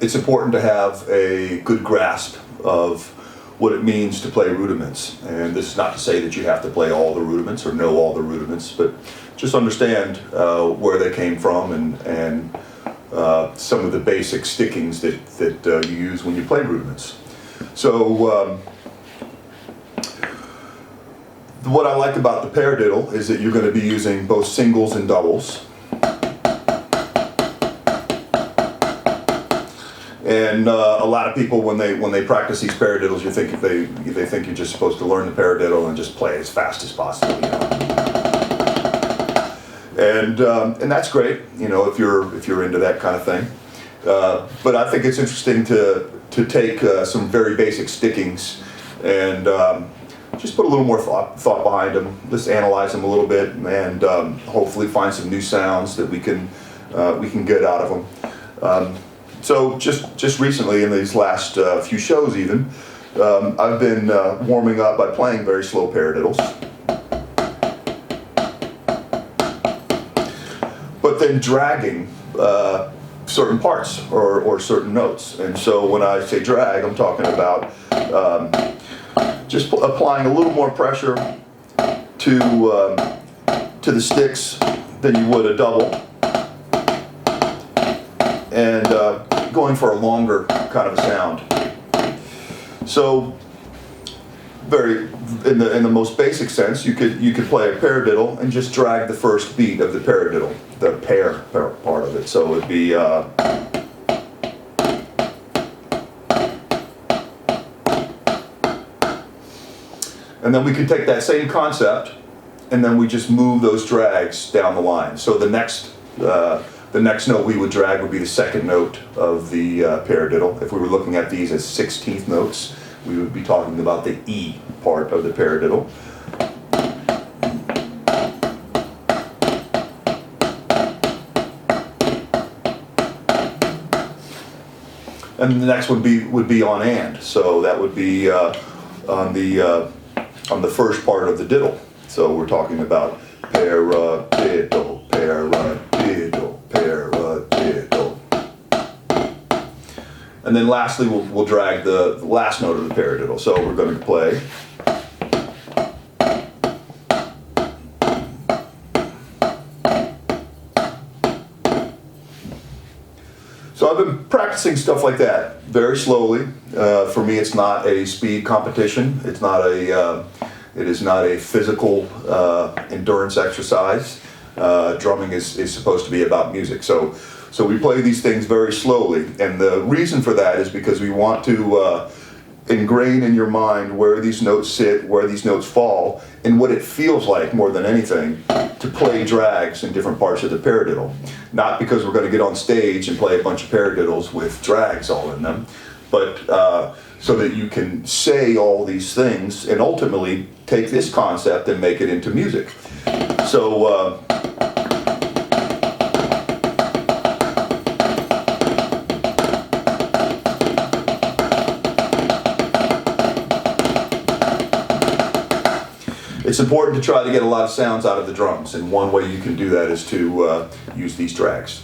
it's important to have a good grasp of what it means to play rudiments. And this is not to say that you have to play all the rudiments or know all the rudiments, but just understand where they came from and some of the basic stickings that you use when you play rudiments. So what I like about the paradiddle is that you're going to be using both singles and doubles. And a lot of people, when they practice these paradiddles, they think you're just supposed to learn the paradiddle and just play as fast as possible. You know? And that's great, you know, if you're into that kind of thing. But I think it's interesting to take some very basic stickings and just put a little more thought behind them. Just analyze them a little bit, and hopefully find some new sounds that we can get out of them. So just recently, in these last few shows even, I've been warming up by playing very slow paradiddles, but then dragging certain parts or certain notes. And so when I say drag, I'm talking about just applying a little more pressure to the sticks than you would a double, and going for a longer kind of a sound. So, in the most basic sense, you could play a paradiddle and just drag the first beat of the paradiddle, the pair part of it. So it'd be and then we could take that same concept and then we just move those drags down the line. So the next note we would drag would be the second note of the paradiddle. If we were looking at these as 16th notes, we would be talking about the E part of the paradiddle. And the next would be on and. So that would be on the first part of the diddle. So we're talking about paradiddle, paradiddle, paradiddle. And then lastly, we'll drag the last note of the paradiddle. So we're going to play. So I've been practicing stuff like that very slowly. For me, it's not a speed competition. It is not a physical endurance exercise. Drumming is supposed to be about music. So we play these things very slowly, and the reason for that is because we want to ingrain in your mind where these notes sit, where these notes fall, and what it feels like more than anything to play drags in different parts of the paradiddle. Not because we're going to get on stage and play a bunch of paradiddles with drags all in them, but so that you can say all these things and ultimately take this concept and make it into music. So it's important to try to get a lot of sounds out of the drums, and one way you can do that is to use these drags.